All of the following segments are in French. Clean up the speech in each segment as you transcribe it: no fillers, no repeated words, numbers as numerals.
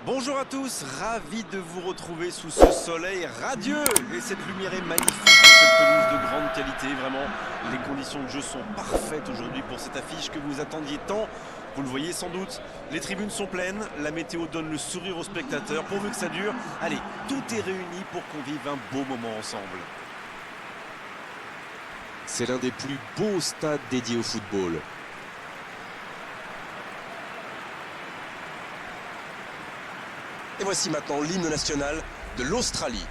Bonjour à tous, ravi de vous retrouver sous ce soleil radieux et cette lumière est magnifique sur cette pelouse de grande qualité. Vraiment, les conditions de jeu sont parfaites aujourd'hui pour cette affiche que vous attendiez tant. Vous le voyez sans doute, les tribunes sont pleines, la météo donne le sourire aux spectateurs. Pourvu que ça dure, allez, tout est réuni pour qu'on vive un beau moment ensemble. C'est l'un des plus beaux stades dédiés au football. Et voici maintenant l'hymne national de l'Australie.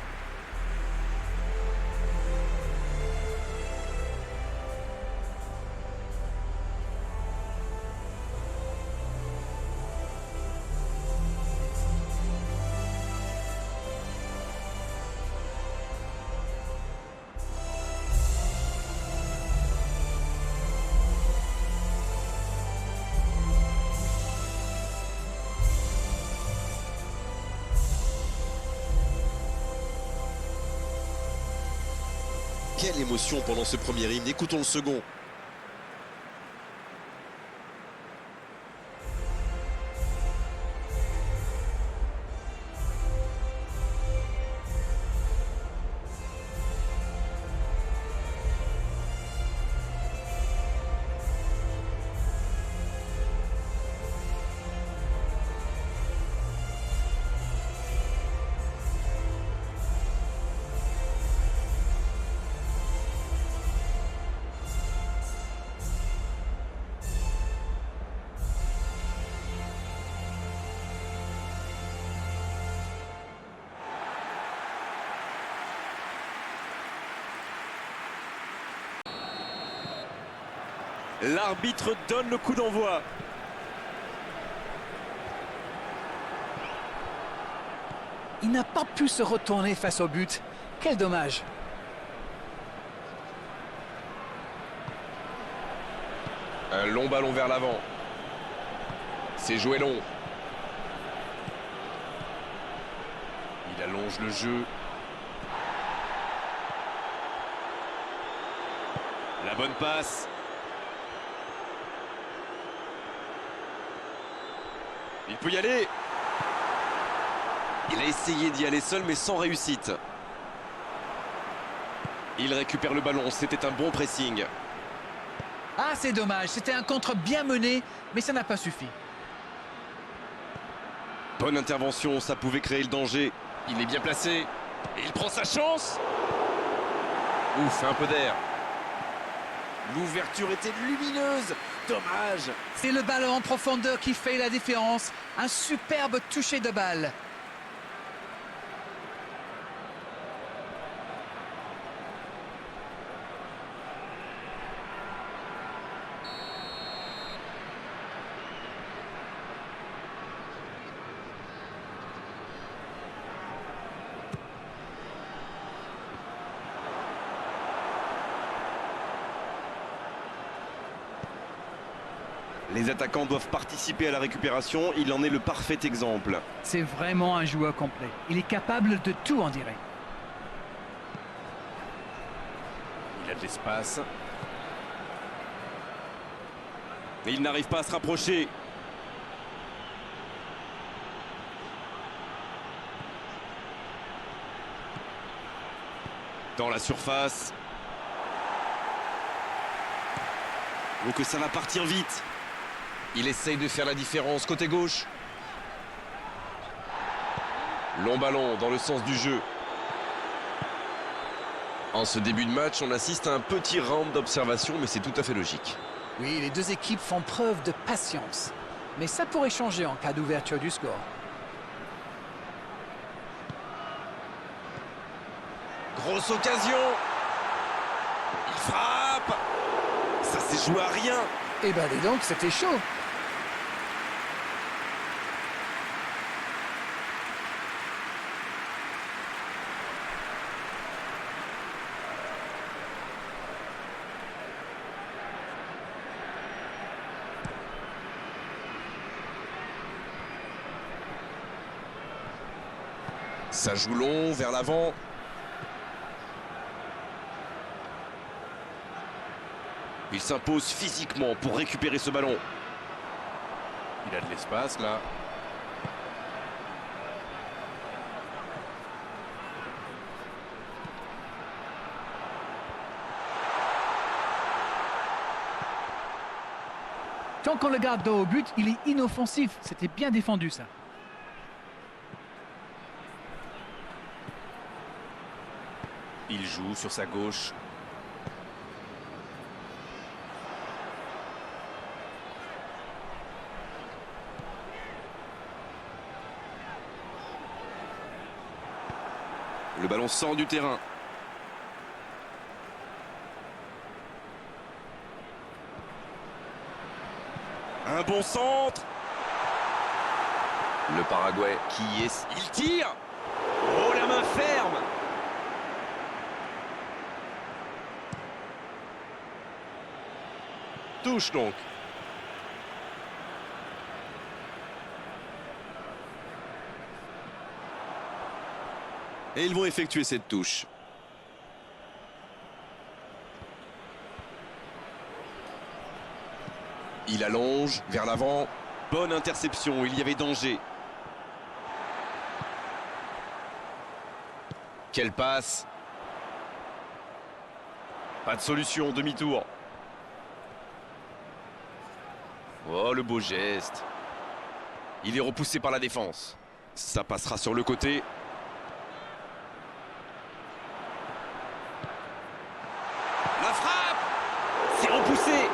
Quelle émotion pendant ce premier hymne, écoutons le second. L'arbitre donne le coup d'envoi. Il n'a pas pu se retourner face au but. Quel dommage. Un long ballon vers l'avant. C'est joué long. Il allonge le jeu. La bonne passe. Il peut y aller. Il a essayé d'y aller seul mais sans réussite. Il récupère le ballon, c'était un bon pressing. Ah, c'est dommage. C'était un contre bien mené, mais ça n'a pas suffi. Bonne intervention, ça pouvait créer le danger. Il est bien placé. Et il prend sa chance. Ouf, un peu d'air. L'ouverture était lumineuse. Dommage. C'est le ballon en profondeur qui fait la différence. Un superbe toucher de balle. Les attaquants doivent participer à la récupération. Il en est le parfait exemple. C'est vraiment un joueur complet. Il est capable de tout, on dirait. Il a de l'espace. Et il n'arrive pas à se rapprocher. Dans la surface. Donc ça va partir vite. Il essaye de faire la différence côté gauche. Long ballon dans le sens du jeu. En ce début de match, on assiste à un petit round d'observation, mais c'est tout à fait logique. Oui, les deux équipes font preuve de patience. Mais ça pourrait changer en cas d'ouverture du score. Grosse occasion. Il frappe. Ça s'est joué à rien. Eh ben dis donc, c'était chaud. Ça joue long, vers l'avant. Il s'impose physiquement pour récupérer ce ballon. Il a de l'espace là. Tant qu'on le garde dos au but, il est inoffensif. C'était bien défendu, ça. Il joue sur sa gauche. Le ballon sort du terrain. Un bon centre. Le Paraguay qui est... Il tire. Oh, la main ferme. Touche donc. Et ils vont effectuer cette touche. Il allonge vers l'avant. Bonne interception, il y avait danger. Quelle passe. Pas de solution, demi-tour. Oh, le beau geste. Il est repoussé par la défense. Ça passera sur le côté. La frappe. C'est repoussé.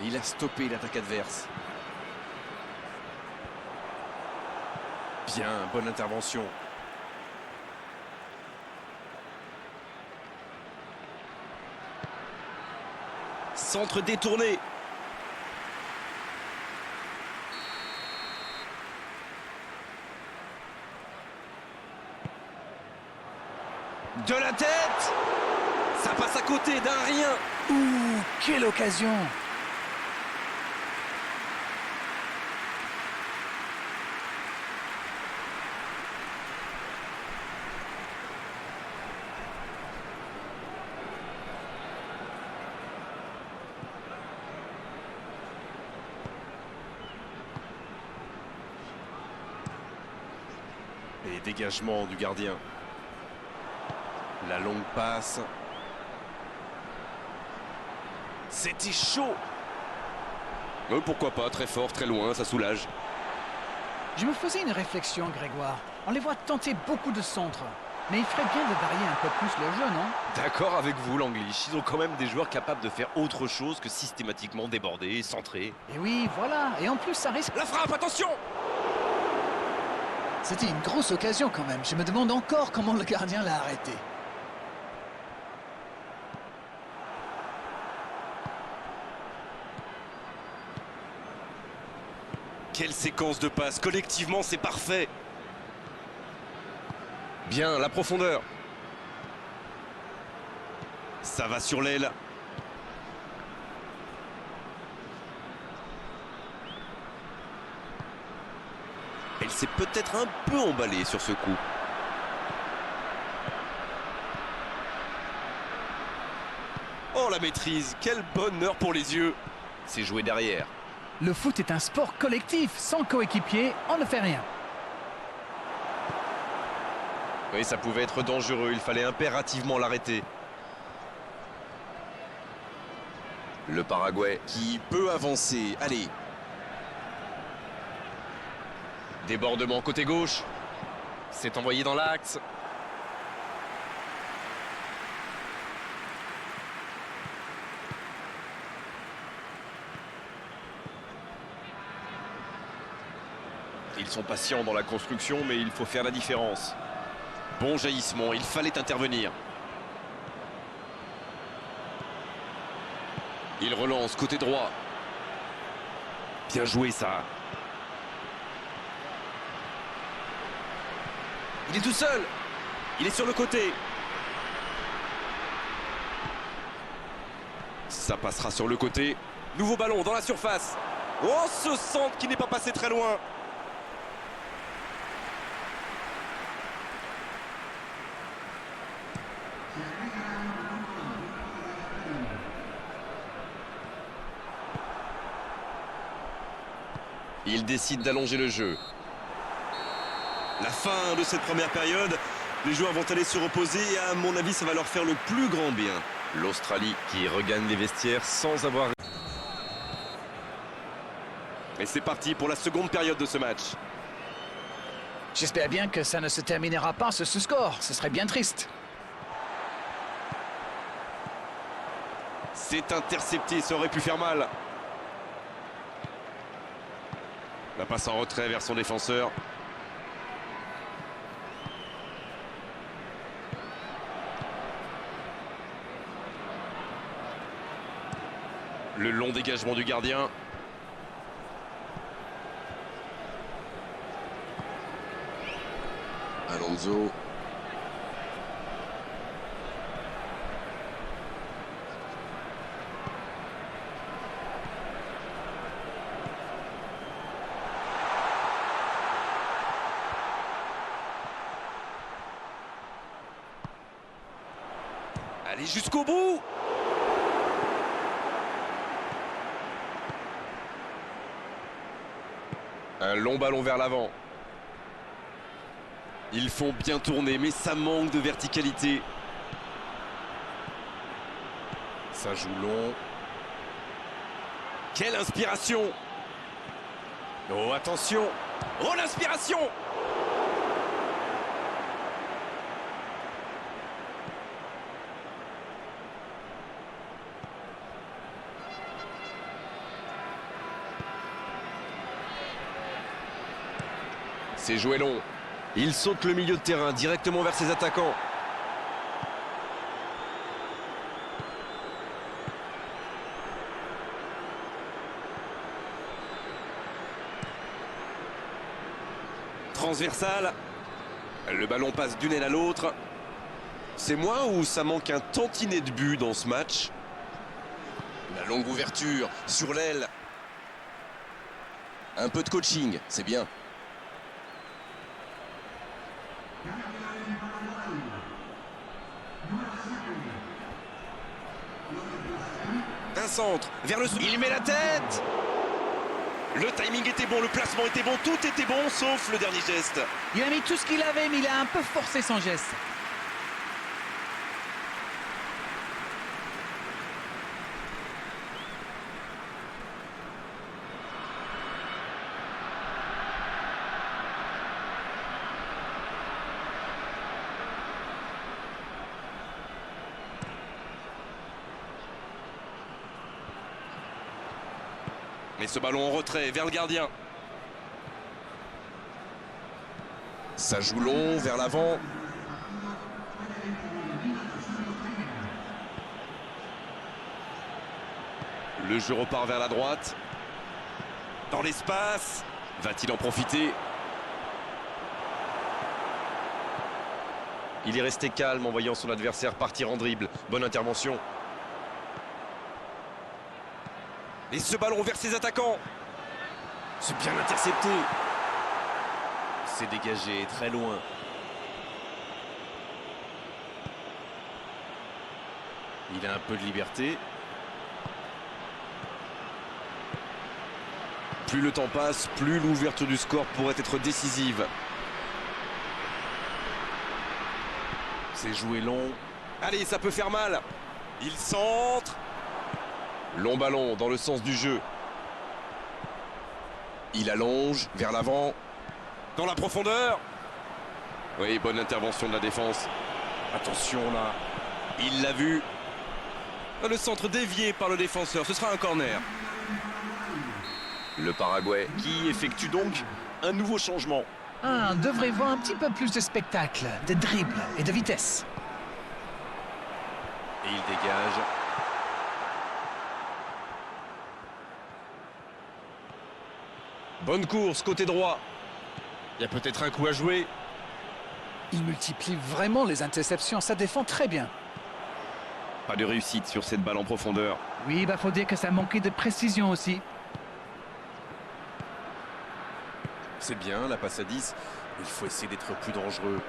Il a stoppé l'attaque adverse. Bien, bonne intervention. Centre détourné. De la tête. Ça passe à côté d'un rien. Ouh, quelle occasion! Et dégagement du gardien. La longue passe. C'était chaud. Pourquoi pas, très fort, très loin, ça soulage. Je me faisais une réflexion, Grégoire. On les voit tenter beaucoup de centres. Mais il ferait bien de varier un peu plus le jeu, non? D'accord avec vous, Langlish. Ils ont quand même des joueurs capables de faire autre chose que systématiquement déborder, centrer. Et oui, voilà. Et en plus, ça risque... La frappe, attention. C'était une grosse occasion quand même. Je me demande encore comment le gardien l'a arrêté. Quelle séquence de passes. Collectivement, c'est parfait. Bien, la profondeur. Ça va sur l'aile. Elle s'est peut-être un peu emballée sur ce coup. Oh, la maîtrise. Quel bonheur pour les yeux. C'est joué derrière. Le foot est un sport collectif. Sans coéquipier, on ne fait rien. Oui, ça pouvait être dangereux. Il fallait impérativement l'arrêter. Le Paraguay. Qui peut avancer. Allez. Débordement côté gauche. C'est envoyé dans l'axe. Ils sont patients dans la construction, mais il faut faire la différence. Bon jaillissement, il fallait intervenir. Il relance côté droit. Bien joué, ça. Il est tout seul. Il est sur le côté. Ça passera sur le côté. Nouveau ballon dans la surface. Oh, ce centre qui n'est pas passé très loin. Il décide d'allonger le jeu. La fin de cette première période Les joueurs vont aller se reposer et à mon avis, ça va leur faire le plus grand bien. L'Australie qui regagne les vestiaires sans avoir... Et c'est parti pour la seconde période de ce match. J'espère bien que ça ne se terminera pas sur ce score. Ce serait bien triste. C'est intercepté, ça aurait pu faire mal. La passe en retrait vers son défenseur. Le long dégagement du gardien. Alonso. Allez jusqu'au bout. Un long ballon vers l'avant. Ils font bien tourner, mais ça manque de verticalité. Ça joue long. Quelle inspiration! Oh, attention! Oh, l'inspiration! C'est joué long. Il saute le milieu de terrain directement vers ses attaquants. Transversal. Le ballon passe d'une aile à l'autre. C'est moi ou ça manque un tantinet de but dans ce match? La longue ouverture sur l'aile. Un peu de coaching, c'est bien. Un centre vers le... Il met la tête. Le timing était bon, le placement était bon, tout était bon sauf le dernier geste. Il a mis tout ce qu'il avait, mais il a un peu forcé son geste. Mais ce ballon en retrait vers le gardien. Ça joue long vers l'avant. Le jeu repart vers la droite. Dans l'espace. Va-t-il en profiter? Il est resté calme en voyant son adversaire partir en dribble. Bonne intervention. Et ce ballon vers ses attaquants. C'est bien intercepté. C'est dégagé très loin. Il a un peu de liberté. Plus le temps passe, plus l'ouverture du score pourrait être décisive. C'est joué long. Allez, ça peut faire mal. Il centre. Long ballon dans le sens du jeu. Il allonge vers l'avant. Dans la profondeur. Oui, bonne intervention de la défense. Attention là. Il l'a vu. Le centre dévié par le défenseur. Ce sera un corner. Le Paraguay Qui effectue donc un nouveau changement. Ah, on devrait voir un petit peu plus de spectacle, de dribble et de vitesse. Et il dégage. Bonne course, côté droit. Il y a peut-être un coup à jouer. Il multiplie vraiment les interceptions, ça défend très bien. Pas de réussite sur cette balle en profondeur. Oui, bah faut dire que ça manquait de précision aussi. C'est bien, la passe à 10. Il faut essayer d'être plus dangereux.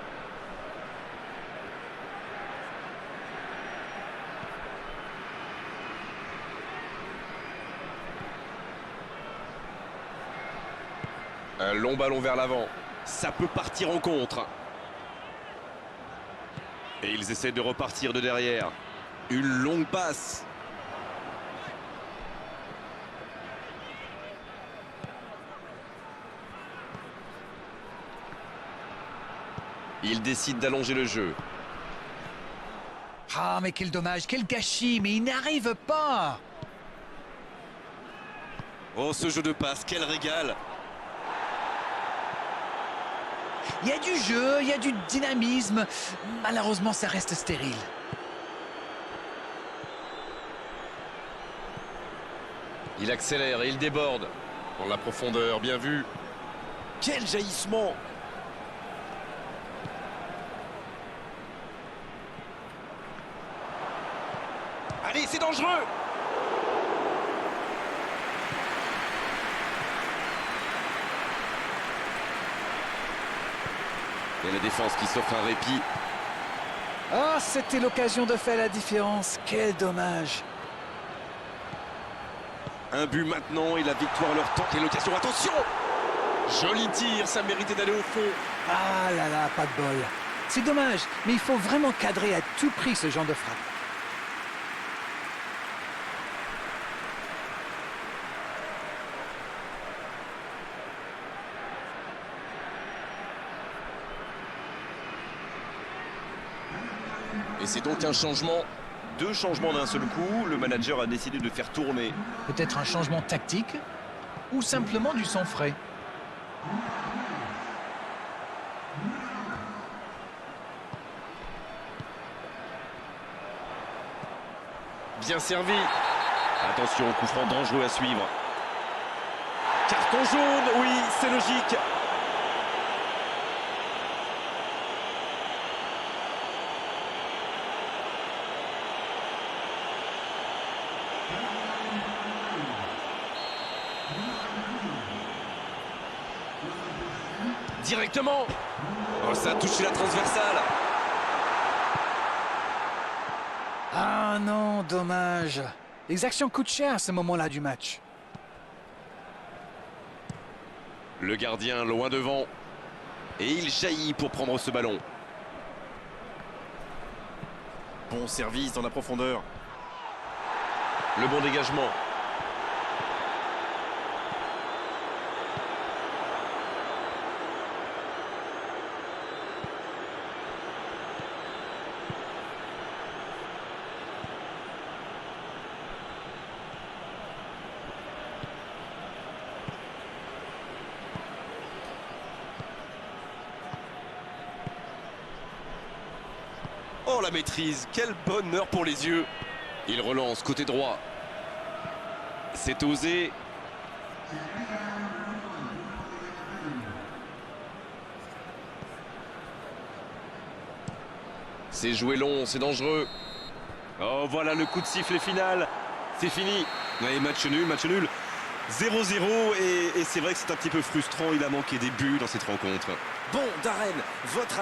Un long ballon vers l'avant. Ça peut partir en contre. Et ils essaient de repartir de derrière. Une longue passe. Ils décident d'allonger le jeu. Ah, mais quel dommage, quel gâchis, mais il n'arrive pas. Oh, ce jeu de passe, quel régal. Il y a du jeu, il y a du dynamisme. Malheureusement, ça reste stérile. Il accélère et il déborde. Dans la profondeur, bien vu. Quel jaillissement. Allez, c'est dangereux! Et la défense qui s'offre un répit. Ah, c'était l'occasion de faire la différence. Quel dommage. Un but maintenant et la victoire leur tente. Quelle occasion, attention! Joli tir, ça méritait d'aller au fond. Ah là là, pas de bol. C'est dommage, mais il faut vraiment cadrer à tout prix ce genre de frappe. Et c'est donc un changement. 2 changements d'un seul coup. Le manager a décidé de faire tourner. Peut-être un changement tactique ou simplement du sang frais. Bien servi. Attention, coup franc dangereux à suivre. Carton jaune, oui, c'est logique. Directement. Oh, ça a touché la transversale. Ah non, dommage. L'exaction coûte cher à ce moment-là du match. Le gardien loin devant. Et il jaillit pour prendre ce ballon. Bon service dans la profondeur. Le bon dégagement. Oh, la maîtrise, quel bonheur pour les yeux. Il relance côté droit. C'est osé. C'est joué long, c'est dangereux. Oh, voilà le coup de sifflet final. C'est fini. Allez, match nul, match nul. 0-0 et c'est vrai que c'est un petit peu frustrant. Il a manqué des buts dans cette rencontre. Bon, Darren, votre